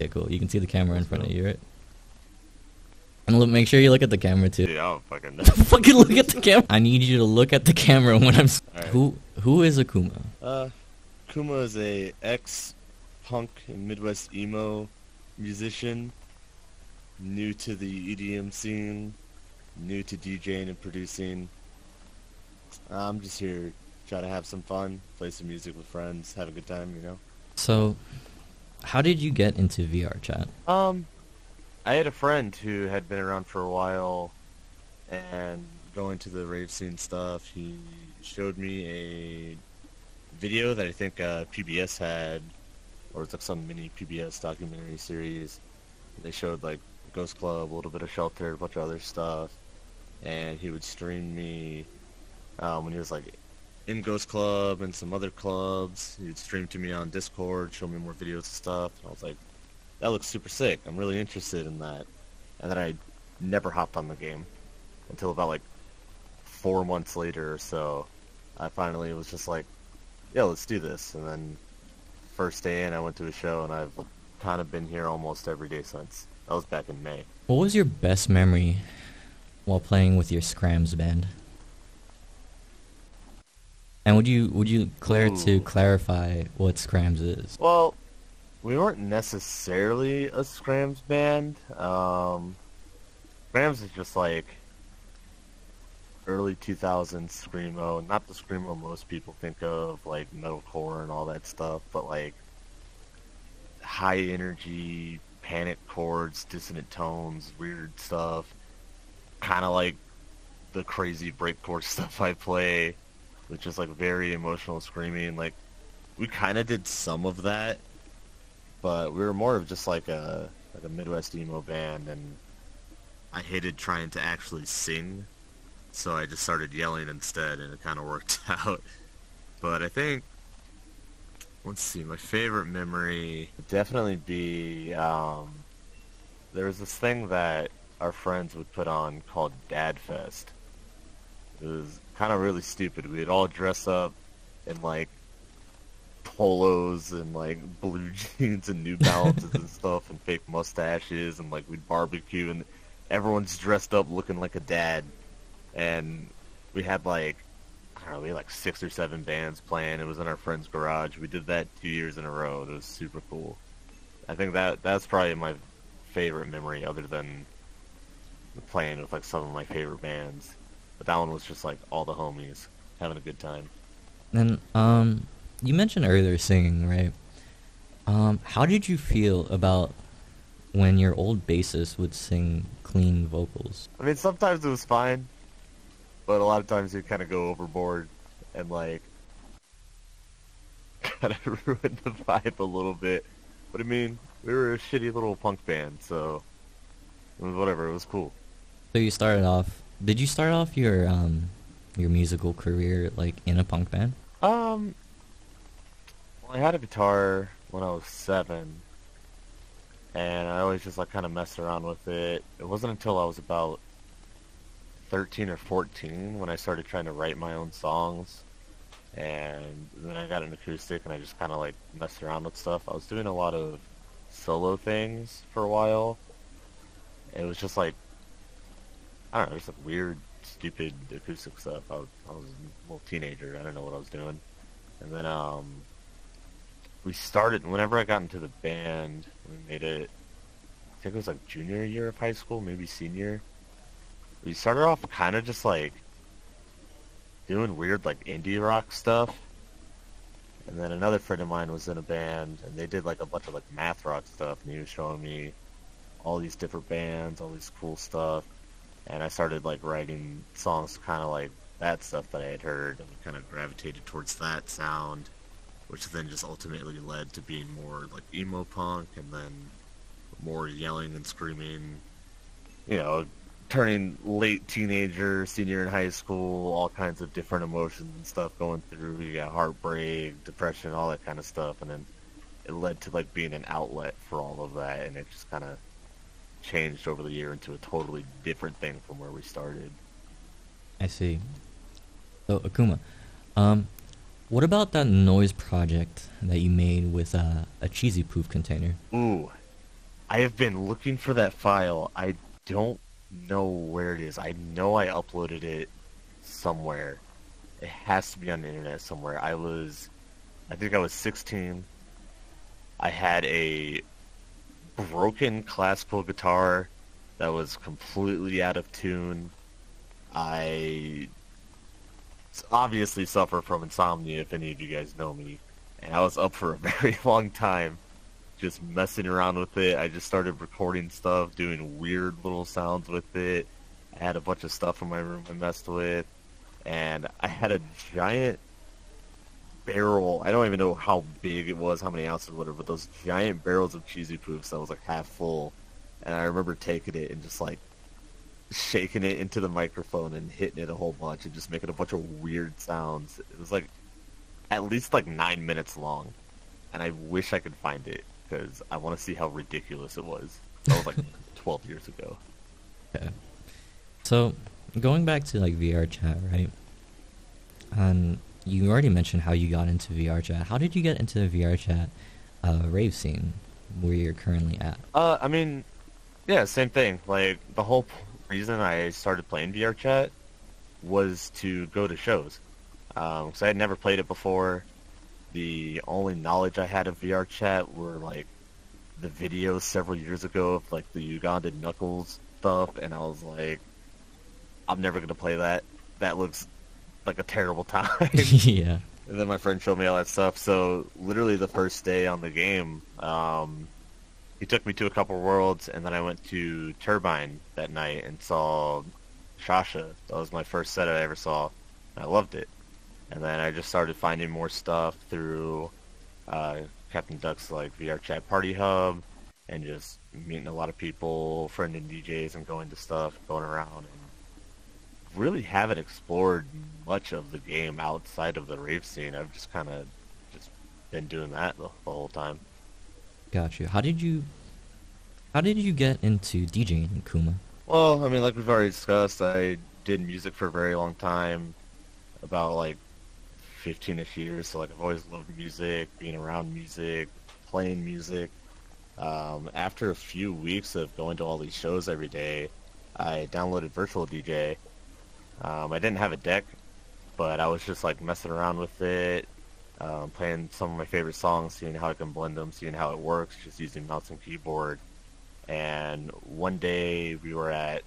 Okay, cool. You can see the camera in front of you, right? And look, make sure you look at the camera too. Yeah, I don't fucking know. Fucking look at the camera. I need you to look at the camera when I'm. Alright. Who is Akuma? Akuma is a ex-punk and Midwest emo musician, new to the EDM scene, new to DJing and producing. I'm just here to try to have some fun, play some music with friends, have a good time, you know? So, how did you get into VR chat? I had a friend who had been around for a while and going to the rave scene stuff. He showed me a video that I think PBS had, or it's like some mini PBS documentary series. They showed like Ghost Club, a little bit of Shelter, a bunch of other stuff, and he would stream me when he was like in Ghost Club and some other clubs. He'd stream to me on Discord, show me more videos and stuff, and I was like, that looks super sick. I'm really interested in that. And then I never hopped on the game until about like 4 months later or so. I finally was just like, yeah, let's do this. And then first day in, I went to a show, and I've kind of been here almost every day since. That was back in May. What was your best memory while playing with your Scrams band? And would you care to clarify what Scrams is? Well, we weren't necessarily a Scrams band. Scrams is just like early 2000s screamo, not the screamo most people think of, like metalcore and all that stuff, but like high energy, panic chords, dissonant tones, weird stuff, kind of like the crazy breakcore stuff I play, which is like very emotional screaming. Like we kind of did some of that, but we were more of just like a Midwest emo band, and I hated trying to actually sing, so I just started yelling instead, and it kind of worked out. But I think, let's see, my favorite memory would definitely be, there was this thing that our friends would put on called Dad Fest. It was kind of really stupid. We'd all dress up in like polos and like blue jeans and New Balances and stuff, and fake mustaches, and like we'd barbecue, and everyone's dressed up looking like a dad. And we had like, I don't know, we had like 6 or 7 bands playing. It was in our friend's garage. We did that 2 years in a row. It was super cool. I think that's probably my favorite memory, other than playing with like some of my favorite bands. But that one was just like all the homies having a good time. And you mentioned earlier singing, right? How did you feel about when your old bassist would sing clean vocals? I mean, sometimes it was fine, but a lot of times you kind of go overboard and like kind of ruin the vibe a little bit. But I mean, we were a shitty little punk band, so it was whatever. It was cool. So you started off. Did you start off your musical career like in a punk band? Well, I had a guitar when I was 7, and I always just like kind of messed around with it. It wasn't until I was about 13 or 14 when I started trying to write my own songs, and then I got an acoustic and I just kind of like messed around with stuff. I was doing a lot of solo things for a while. It was just like, I don't know, just like weird, stupid acoustic stuff. I was a little teenager. I didn't know what I was doing. And then we started, whenever I got into the band, we made it, I think it was like junior year of high school, maybe senior. We started off kind of just like doing weird like indie rock stuff. And then another friend of mine was in a band, and they did like a bunch of like math rock stuff, and he was showing me all these different bands, all this cool stuff. And I started like writing songs kind of like that stuff that I had heard, and kind of gravitated towards that sound, which then just ultimately led to being more like emo punk, and then more yelling and screaming, you know, turning late teenager, senior in high school, all kinds of different emotions and stuff going through. You got heartbreak, depression, all that kind of stuff, and then it led to like being an outlet for all of that, and it just kind of changed over the year into a totally different thing from where we started. I see. So Akuma, what about that noise project that you made with a cheesy poof container? Ooh, I have been looking for that file. I don't know where it is. I know I uploaded it somewhere. It has to be on the internet somewhere. I think I was 16. I had a broken classical guitar that was completely out of tune. I obviously suffer from insomnia, if any of you guys know me. And I was up for a very long time just messing around with it. I just started recording stuff, doing weird little sounds with it. I had a bunch of stuff in my room I messed with. And I had a giant barrel. I don't even know how big it was, how many ounces, whatever, but those giant barrels of cheesy poofs that was like half full. And I remember taking it and just like shaking it into the microphone and hitting it a whole bunch and just making a bunch of weird sounds. It was like at least like 9 minutes long. And I wish I could find it because I want to see how ridiculous it was. That was like 12 years ago. Okay. So, going back to like VR chat, right? You already mentioned how you got into VR chat. How did you get into the VR chat rave scene where you're currently at? I mean, yeah, same thing. Like the whole reason I started playing VR chat was to go to shows. Because I had never played it before. The only knowledge I had of VR chat were like the videos several years ago of like the Ugandan Knuckles stuff, and I was like, I'm never gonna play that. That looks like a terrible time. Yeah. And then my friend showed me all that stuff. So literally the first day on the game, he took me to a couple worlds, and then I went to Turbine that night and saw Shasha. That was my first set I ever saw. And I loved it. And then I just started finding more stuff through Captain Duck's like VR chat party hub, and just meeting a lot of people, friending DJs, and going to stuff, going around, and really haven't explored much of the game outside of the rave scene. I've just kind of just been doing that the whole time. Got you. How did you get into DJing, Kuma? Well, I mean, like we've already discussed, I did music for a very long time, about like 15-ish years. So like I've always loved music, being around music, playing music. After a few weeks of going to all these shows every day, I downloaded Virtual DJ. I didn't have a deck, but I was just like messing around with it, playing some of my favorite songs, seeing how I can blend them, seeing how it works, just using mouse and keyboard. And one day we were at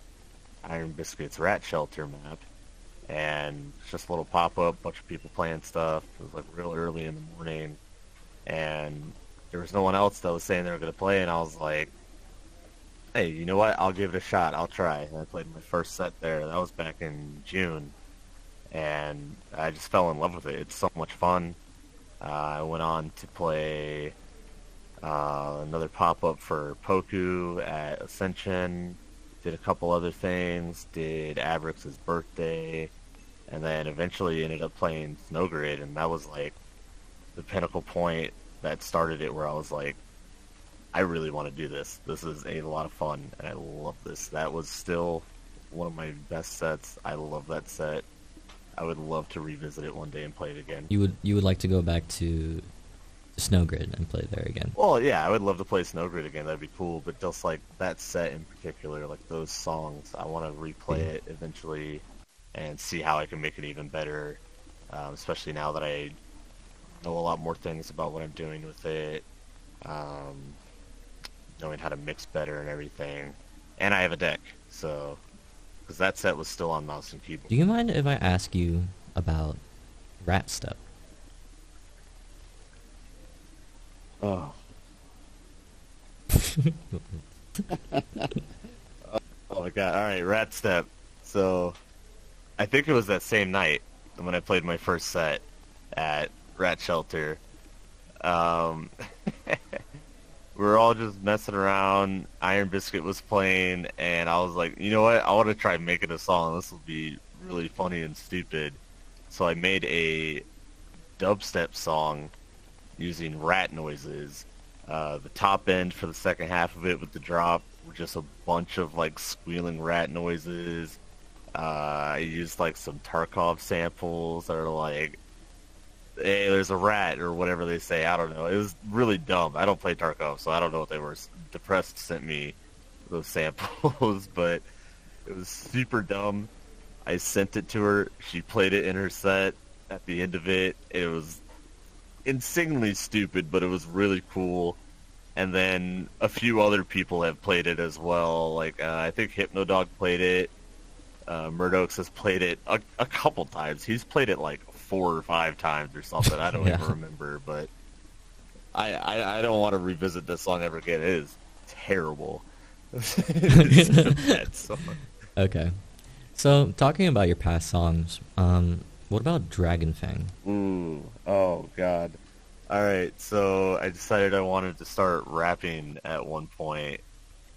Iron Biscuit's Rat Shelter map, and it's just a little pop-up, bunch of people playing stuff. It was like real early in the morning, and there was no one else that was saying they were going to play, and I was like, hey, you know what? I'll give it a shot. I'll try. And I played my first set there. That was back in June, and I just fell in love with it. It's so much fun. I went on to play another pop-up for Poku at Ascension, did a couple other things, did Abrix's birthday, and then eventually ended up playing Snowgrid, and that was like the pinnacle point that started it, where I was like, I really want to do this. This is a lot of fun, and I love this. That was still one of my best sets. I love that set. I would love to revisit it one day and play it again. You would like to go back to Snowgrid and play there again? Well, yeah, I would love to play Snowgrid again. That'd be cool. But just like that set in particular, like those songs, I want to replay it eventually and see how I can make it even better. Especially now that I know a lot more things about what I'm doing with it, knowing how to mix better and everything. And I have a deck, so because that set was still on mouse and keyboard. Do you mind if I ask you about Rat Step? Oh. Oh my god, alright, Rat Step. So, I think it was that same night when I played my first set at Rat Shelter. We were all just messing around, Iron Biscuit was playing, and I was like, you know what, I want to try making a song, this will be really funny and stupid. So I made a dubstep song using rat noises. The top end for the second half of it with the drop were just a bunch of like squealing rat noises. I used like some Tarkov samples that are like hey, there's a rat or whatever they say. I don't know. It was really dumb. I don't play Tarkov, so I don't know what they were. DPREST sent me those samples, but it was super dumb. I sent it to her. She played it in her set. At the end of it, it was insanely stupid, but it was really cool. And then a few other people have played it as well. Like I think Hypnodog played it. Murdox has played it a couple times. He's played it like 4 or 5 times or something. I don't Yeah. even remember, but I don't want to revisit this song ever again. It is terrible. It's a bad song. Okay. So, talking about your past songs, what about Dragonfang? Ooh, oh god. Alright, so I decided I wanted to start rapping at one point,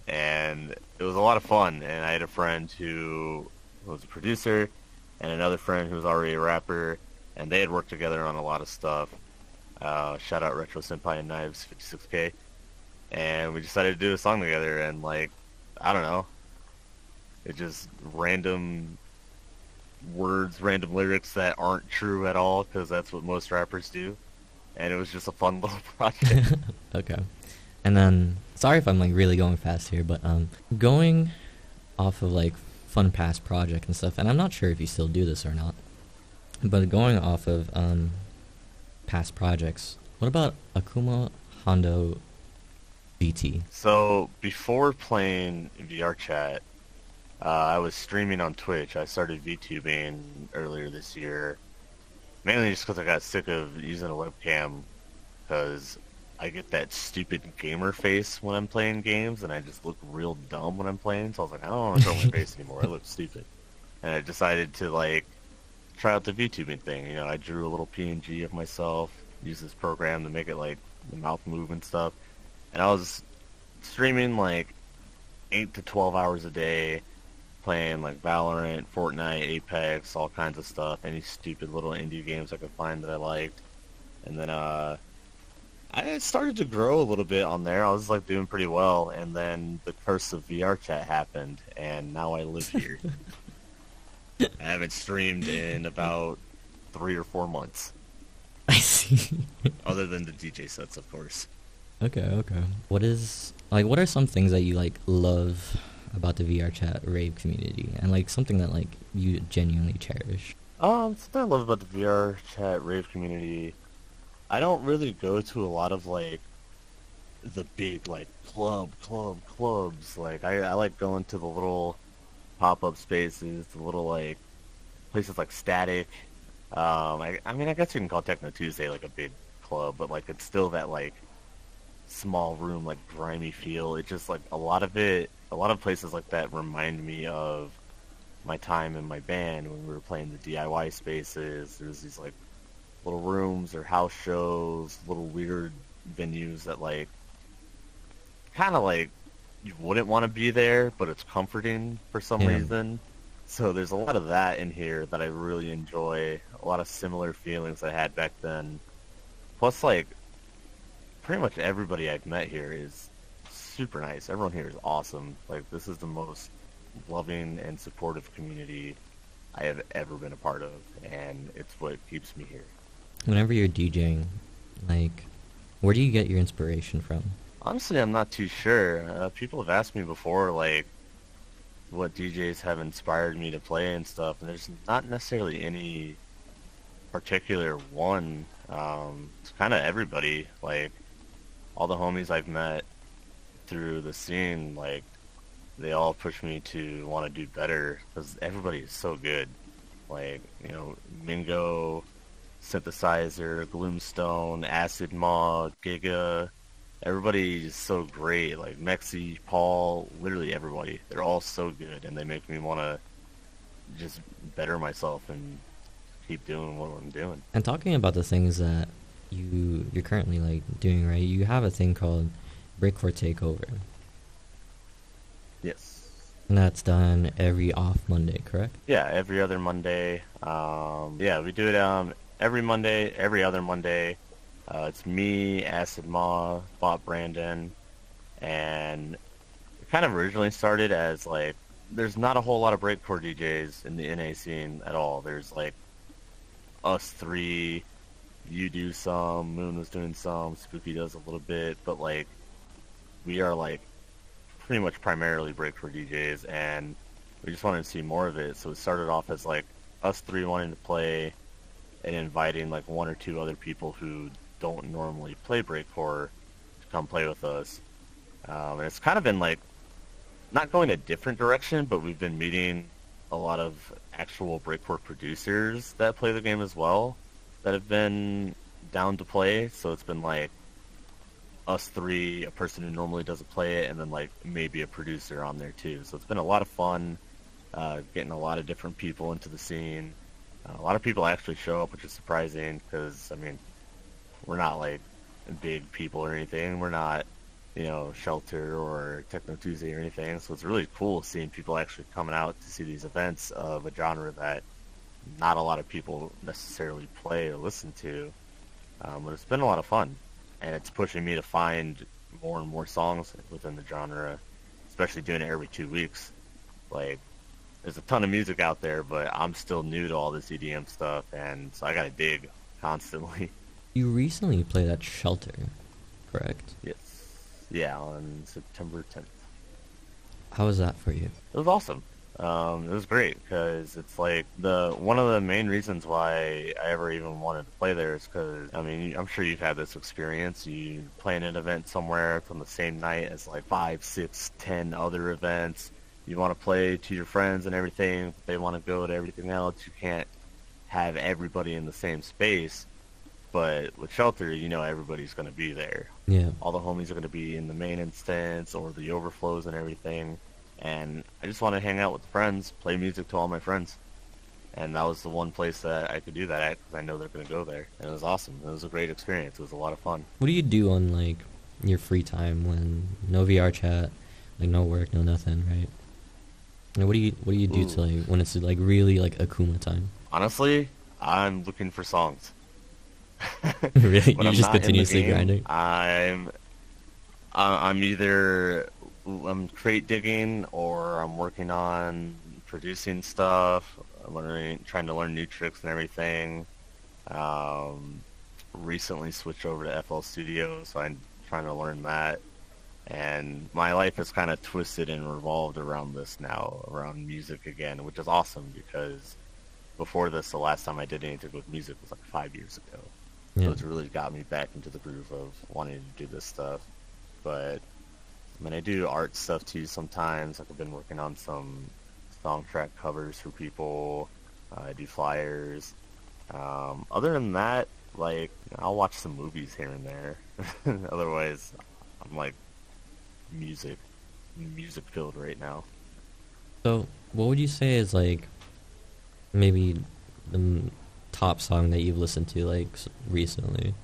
and it was a lot of fun, and I had a friend who was a producer, and another friend who was already a rapper, and they had worked together on a lot of stuff. Shout out Retro Senpai and Knives 56K, and we decided to do a song together, and like, I don't know, it just random words, random lyrics that aren't true at all, because that's what most rappers do. And it was just a fun little project. Okay. And then, sorry if I'm like really going fast here, but going off of like fun past project and stuff, and I'm not sure if you still do this or not, but going off of past projects, what about Akuma Hondo VT? So before playing VR chat, I was streaming on Twitch. I started VTubing earlier this year, mainly just because I got sick of using a webcam, because I get that stupid gamer face when I'm playing games, and I just look real dumb when I'm playing, so I was like, I don't want to show my face anymore, I look stupid. And I decided to, like, try out the VTubing thing. You know, I drew a little PNG of myself, used this program to make it, like, the mouth move and stuff, and I was streaming, like, 8 to 12 hours a day, playing like Valorant, Fortnite, Apex, all kinds of stuff, any stupid little indie games I could find that I liked. And then I started to grow a little bit on there. I was like doing pretty well, and then the curse of VR chat happened, and now I live here. I haven't streamed in about 3 or 4 months. I see. Other than the DJ sets, of course. Okay. What are some things that you like love about the VR chat rave community, and like something that like you genuinely cherish? Something I love about the VR chat rave community, I don't really go to a lot of like the big like clubs. Like I like going to the little pop-up spaces, the little like places like Static. I mean I guess you can call Techno Tuesday like a big club, but like it's still that like small room, like grimy feel. It just like a lot of places like that remind me of my time in my band when we were playing the DIY spaces. There's these like little rooms or house shows, little weird venues that like kind of like you wouldn't want to be there, but it's comforting for some Yeah. reason. So there's a lot of that in here that I really enjoy. A lot of similar feelings I had back then. Plus, like, pretty much everybody I've met here is super nice. Everyone here is awesome. Like, this is the most loving and supportive community I have ever been a part of, and it's what keeps me here. Whenever you're DJing, like, where do you get your inspiration from? Honestly, I'm not too sure. People have asked me before, like, what DJs have inspired me to play and stuff, and there's not necessarily any particular one. It's kind of everybody. Like, all the homies I've met through the scene, like, they all push me to want to do better, because everybody is so good. Like, you know, Mingo, Synthesizer, Gloomstone, Acid Maw, Giga, everybody is so great. Like, Mexi, Paul, literally everybody. They're all so good, and they make me want to just better myself and keep doing what I'm doing. And talking about the things that you're currently like doing, right? You have a thing called Breakcore Takeover, Yes. and that's done every off Monday, correct? Yeah, every other Monday. Yeah, we do it every Monday, every other Monday. It's me, Acid Maw, Bot Brandon, and it kind of originally started as like, there's not a whole lot of breakcore DJs in the NA scene at all. There's like us three, you do some, Moon was doing some, Spooky does a little bit, but like we are like pretty much primarily breakcore DJs, and we just wanted to see more of it. So it started off as like us three wanting to play and inviting like one or two other people who don't normally play breakcore to come play with us. And it's kind of been like not going a different direction, but we've been meeting a lot of actual breakcore producers that play the game as well that have been down to play. So it's been like us three, a person who normally doesn't play it, and then like maybe a producer on there too. So it's been a lot of fun, getting a lot of different people into the scene. A lot of people actually show up, which is surprising because, I mean, we're not like big people or anything. We're not, you know, Shelter or Techno Tuesday or anything. So it's really cool seeing people actually coming out to see these events of a genre that not a lot of people necessarily play or listen to. But it's been a lot of fun, and it's pushing me to find more and more songs within the genre, especially doing it every 2 weeks. Like, there's a ton of music out there, but I'm still new to all this EDM stuff, and so I gotta dig constantly. You recently played at Shelter, correct? Yes. Yeah, on September 10th. How was that for you? It was awesome. It was great because it's like one of the main reasons why I ever even wanted to play there is because, I mean, I'm sure you've had this experience. You play in an event somewhere, it's on the same night as like 5, 6, 10 other events. You want to play to your friends and everything. They want to go to everything else. You can't have everybody in the same space. But with Shelter, you know everybody's going to be there. Yeah. All the homies are going to be in the main instance or the overflows and everything. And I just want to hang out with friends, play music to all my friends. And that was the one place that I could do that at because I know they're going to go there. And it was awesome. It was a great experience. It was a lot of fun. What do you do on like your free time when no VR chat, like no work, no nothing, right? Like, what do you do to like when it's like really like Akuma time? Honestly, I'm looking for songs. Really? When You I'm just not in the continuously game, grinding? I'm either I'm crate digging or I'm working on producing stuff. I'm trying to learn new tricks and everything. Recently switched over to FL Studio, so I'm trying to learn that. And my life is kind of twisted and revolved around this now, around music again, which is awesome because before this, the last time I did anything with music was like 5 years ago. Yeah. So it's really got me back into the groove of wanting to do this stuff. But, I mean, I do art stuff too sometimes. Like I've been working on some song track covers for people. I do flyers. Other than that, like, I'll watch some movies here and there. Otherwise, I'm like music filled right now. So, what would you say is like maybe the top song that you've listened to like recently? I'm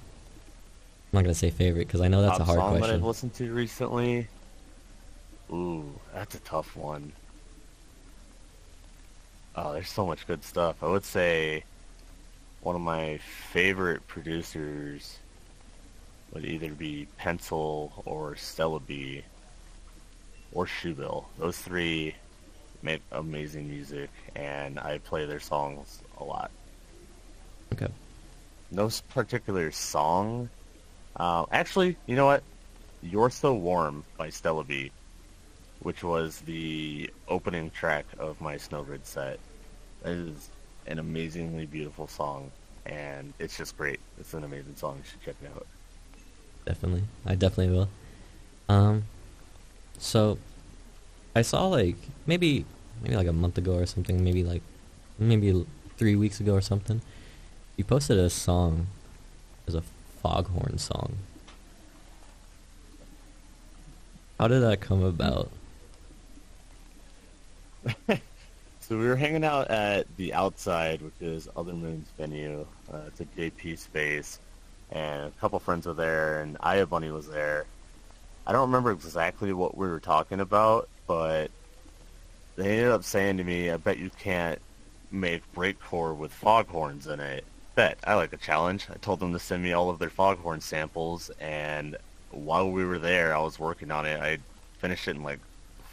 not gonna say favorite because I know that's Top a hard song question. that I've listened to recently? Ooh, that's a tough one. Oh, there's so much good stuff. I would say one of my favorite producers would either be Pencil or Stella B or Shoebill. Those three make amazing music, and I play their songs a lot. Okay. No particular song. Actually, you know what? You're So Warm by Stella B, which was the opening track of my Snow Grid set. That is an amazingly beautiful song, and it's just great. It's an amazing song. You should check it out. Definitely. I definitely will. So I saw like maybe like a month ago or something, maybe 3 weeks ago or something. You posted a song as a Foghorn song. How did that come about? So we were hanging out at the Outside, which is Other Moon's venue. It's a JP space, and a couple friends were there, and Aya Bunny was there. I don't remember exactly what we were talking about, but they ended up saying to me, I bet you can't make breakcore with foghorns in it. Bet. I like a challenge. I told them to send me all of their foghorn samples, and while we were there, I was working on it. I finished it in like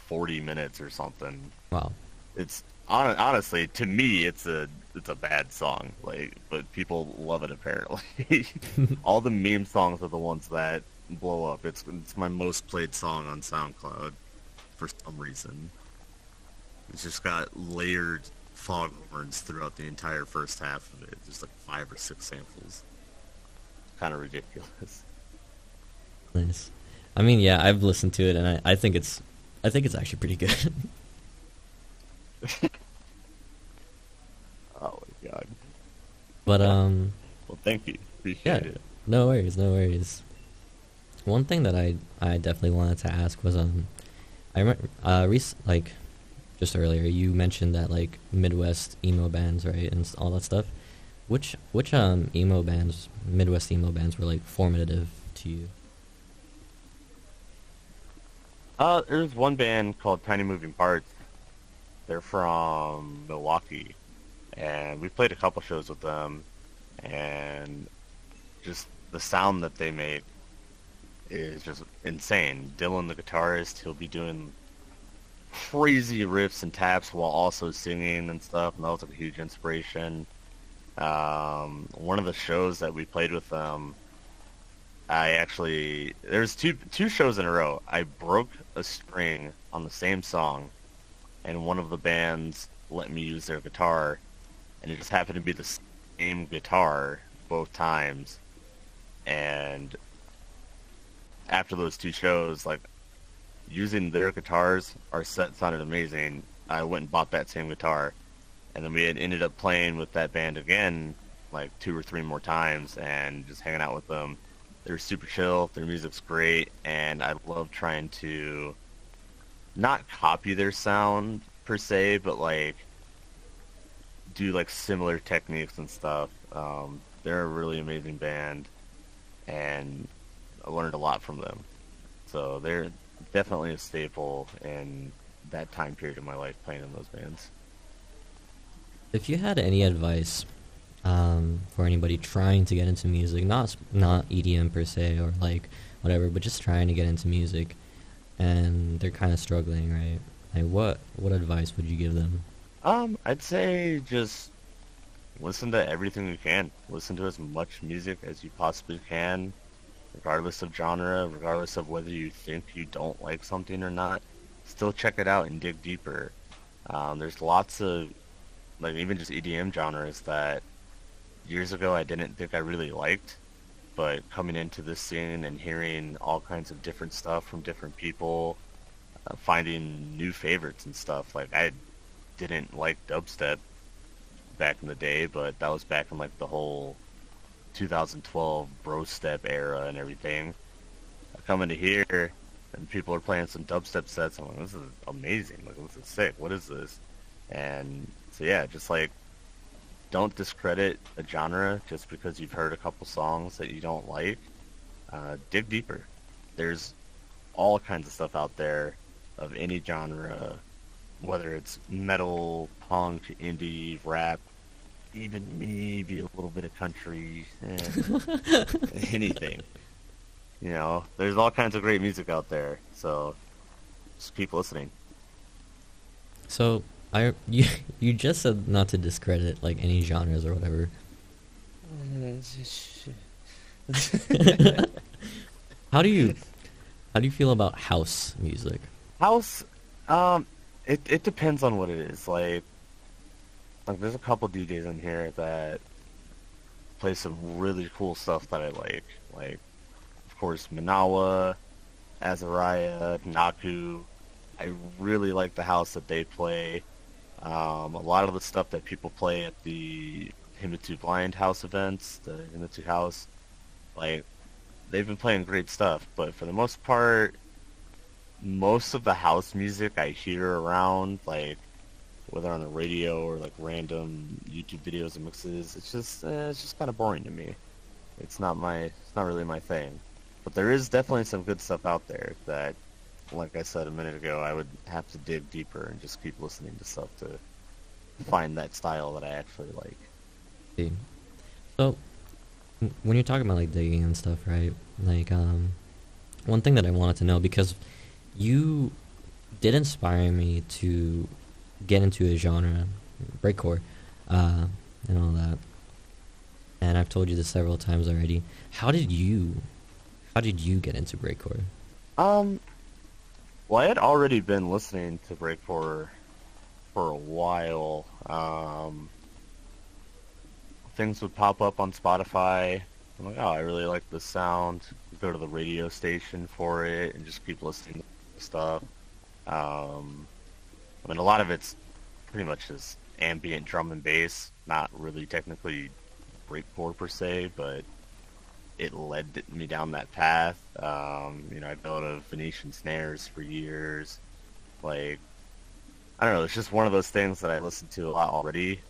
40 minutes or something. Wow. It's honestly, to me, it's a it's a bad song, like, but people love it apparently. All the meme songs are the ones that blow up. It's my most played song on SoundCloud for some reason. It's just got layered foghorns throughout the entire first half of it. There's like 5 or 6 samples. Kind of ridiculous. Nice. I mean, yeah, I've listened to it, and I think it's actually pretty good. Oh my god. But Well, thank you. yeah, Appreciate it. no worries, no worries. One thing that I definitely wanted to ask was I remember like just earlier you mentioned that like Midwest emo bands, right, and all that stuff. Which emo bands, Midwest emo bands, were like formative to you? There's one band called Tiny Moving Parts. They're from Milwaukee, and we played a couple shows with them, and just the sound that they make is just insane. Dylan, the guitarist, he'll be doing crazy riffs and taps while also singing and stuff, and that was like a huge inspiration. One of the shows that we played with them, there's two shows in a row. I broke a string on the same song, and one of the bands let me use their guitar, and it just happened to be the same guitar both times. And after those 2 shows, like, using their guitars, our set sounded amazing. I went and bought that same guitar, and then we had ended up playing with that band again, like 2 or 3 more times, and just hanging out with them. They're super chill, their music's great, and I love trying to not copy their sound per se, but like do like similar techniques and stuff. They're a really amazing band, and I learned a lot from them. So they're definitely a staple in that time period of my life, playing in those bands. If you had any advice for anybody trying to get into music, not EDM per se or like whatever, but just trying to get into music, and they're kind of struggling, right? Like, what advice would you give them? I'd say just listen to everything you can. Listen to as much music as you possibly can, regardless of genre, regardless of whether you think you don't like something or not. Still check it out and dig deeper. There's lots of, like, even just EDM genres that years ago I didn't think I really liked, but coming into this scene and hearing all kinds of different stuff from different people, finding new favorites and stuff. Like, I didn't like dubstep back in the day, but that was back in like the whole 2012 bro step era and everything. I come into here and people are playing some dubstep sets. I'm like, this is amazing. Like, this is sick. What is this? And so yeah, just like, don't discredit a genre just because you've heard a couple songs that you don't like. Dig deeper. There's all kinds of stuff out there of any genre, whether it's metal, punk, indie, rap, even maybe a little bit of country, anything. You know, there's all kinds of great music out there, so just keep listening. So you just said not to discredit like any genres or whatever. How do you feel about house music? House, it depends on what it is. Like there's a couple DJs in here that play some really cool stuff that I like. Like, of course, Manawa, Azariah, Naku. I really like the house that they play. A lot of the stuff that people play at the Himitu Blind House events, the Himitu House, like, they've been playing great stuff. But for the most part, most of the house music I hear around, like, whether on the radio or like random YouTube videos and mixes, it's just kind of boring to me. It's not really my thing. But there is definitely some good stuff out there that, like I said a minute ago, I would have to dig deeper and just keep listening to stuff to find that style that I actually like. See. So, when you're talking about like digging and stuff, right? Like, one thing that I wanted to know, because you did inspire me to get into a genre, breakcore, and all that. And I've told you this several times already. How did you get into breakcore? Well, I had already been listening to breakcore for a while. Things would pop up on Spotify. I'm like, oh, I really like the sound. Go to the radio station for it and just keep listening to stuff. I mean, a lot of it's pretty much just ambient drum and bass, not really technically breakcore per se, but it led me down that path. I built a Venetian snares for years. Like, I don't know, it's just one of those things that I listened to a lot already.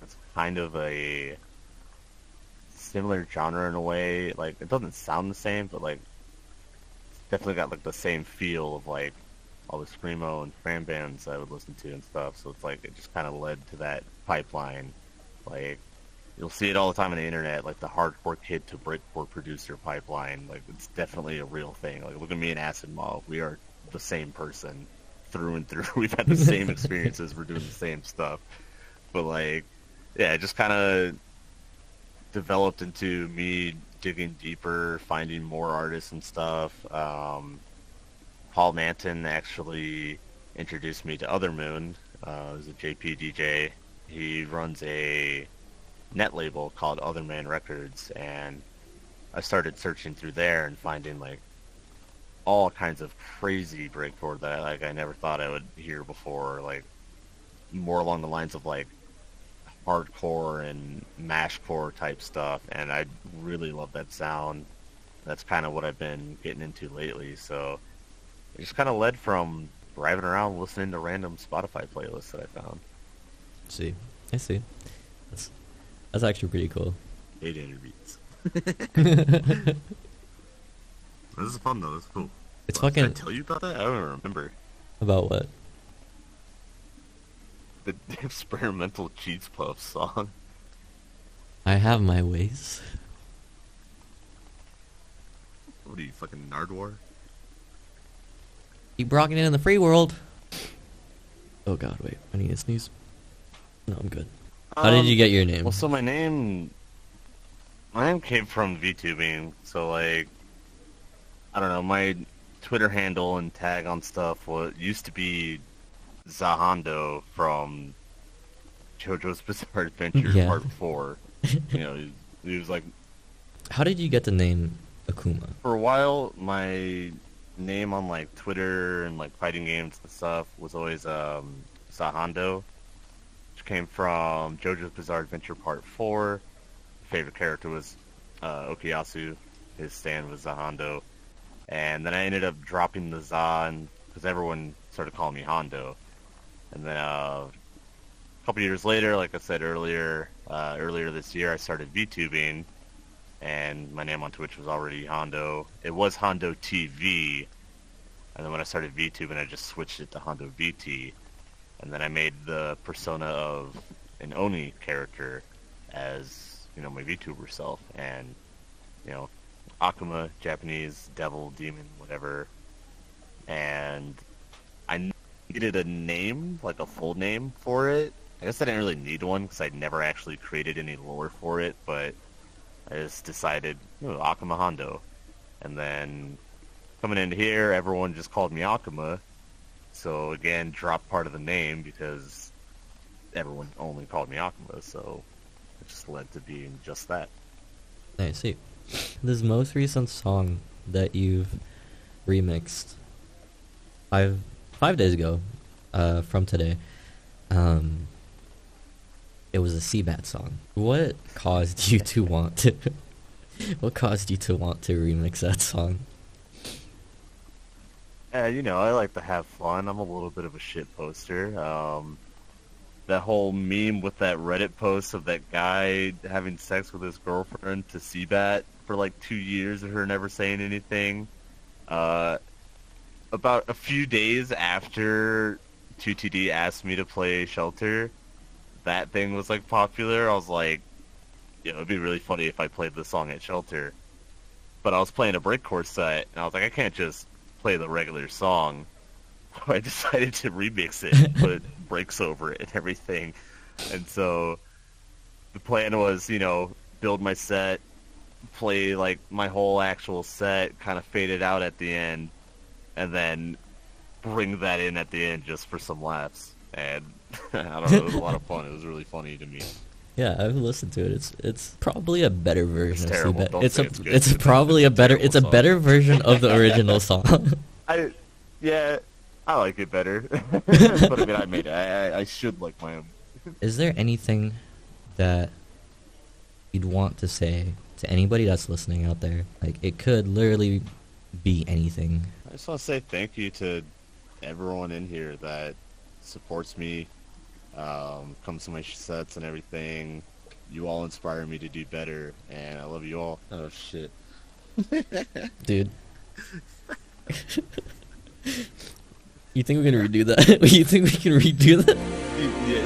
It's kind of a similar genre in a way. Like, it doesn't sound the same, but like, it's definitely got like the same feel of like all the screamo and fran bands I would listen to and stuff. So it's like it just kind of led to that pipeline. Like, you'll see it all the time on the internet, like the hardcore kid to breakcore producer pipeline. Like, it's definitely a real thing. Like, look at me and Acid Mob. We are the same person through and through. We've had the same experiences. We're doing the same stuff. But like, yeah, it just kind of developed into me digging deeper, finding more artists and stuff. Paul Manton actually introduced me to Other Moon. He's a JP DJ. He runs a net label called Other Man Records, and I started searching through there and finding like all kinds of crazy breakcore that I never thought I would hear before, like more along the lines of like hardcore and mashcore type stuff, and I really love that sound. That's kind of what I've been getting into lately, so it just kind of led from driving around listening to random Spotify playlists that I found. I see. That's actually pretty cool. 800 beats. This is fun though. This is cool. It's fucking. Did I tell you about that? I don't even remember. About what? The experimental Cheese Puff song. I have my ways. What are you, fucking Nardwar? Keep rocking it in the free world. Oh god, wait. I need to sneeze. No, I'm good. How did you get your name? Well, so my name came from VTubing. So like, I don't know, my Twitter handle and tag on stuff used to be Zahando from JoJo's Bizarre Adventure Part 4. You know, he was like... How did you get the name Akuma? For a while, my name on like Twitter and like fighting games and stuff was always Zahando, which came from JoJo's Bizarre Adventure Part 4. My favorite character was Okuyasu. His stand was Zahando. And then I ended up dropping the Za because everyone started calling me Hondo. And then a couple years later, like I said earlier this year, I started VTubing, and my name on Twitch was already Hondo. It was Hondo TV, and then when I started VTubing, I just switched it to Hondo VT, and then I made the persona of an Oni character as, you know, my VTuber self, and, you know, Akuma, Japanese, devil, demon, whatever, and I needed a name, like a full name for it. I guess I didn't really need one because I'd never actually created any lore for it, but I just decided, Akuma Hondo. And then coming into here, everyone just called me Akuma. So again, dropped part of the name because everyone only called me Akuma, so it just led to being just that. I see. This most recent song that you've remixed 5 days ago, from today, it was a Seabat song. What caused you to want to remix that song? I like to have fun. I'm a little bit of a shit poster. That whole meme with that Reddit post of that guy having sex with his girlfriend to Seabat for like 2 years of her never saying anything. About a few days after 2TD asked me to play Shelter, that thing was like popular. I was like, it'd be really funny if I played this song at Shelter. But I was playing a breakcore set, and I was like, I can't just play the regular song. So I decided to remix it, put breaks over it and everything. And so the plan was, you know, build my set, play like my whole actual set, kind of fade it out at the end, and then bring that in at the end just for some laughs. And I don't know, it was a lot of fun. It was really funny to me. Yeah, I've listened to it. It's probably a better version of terrible. Seabed. Don't It's say a it's good. it's probably a better terrible it's a song. better version of the original song. Yeah, I like it better. But I mean, I made it. I should like my own. Is there anything that you'd want to say to anybody that's listening out there? Like, it could literally be anything. I just want to say thank you to everyone in here that supports me, comes to my sets and everything. You all inspire me to do better, and I love you all. Oh, shit. Dude. You think we can redo that? You think we can redo that? Yeah.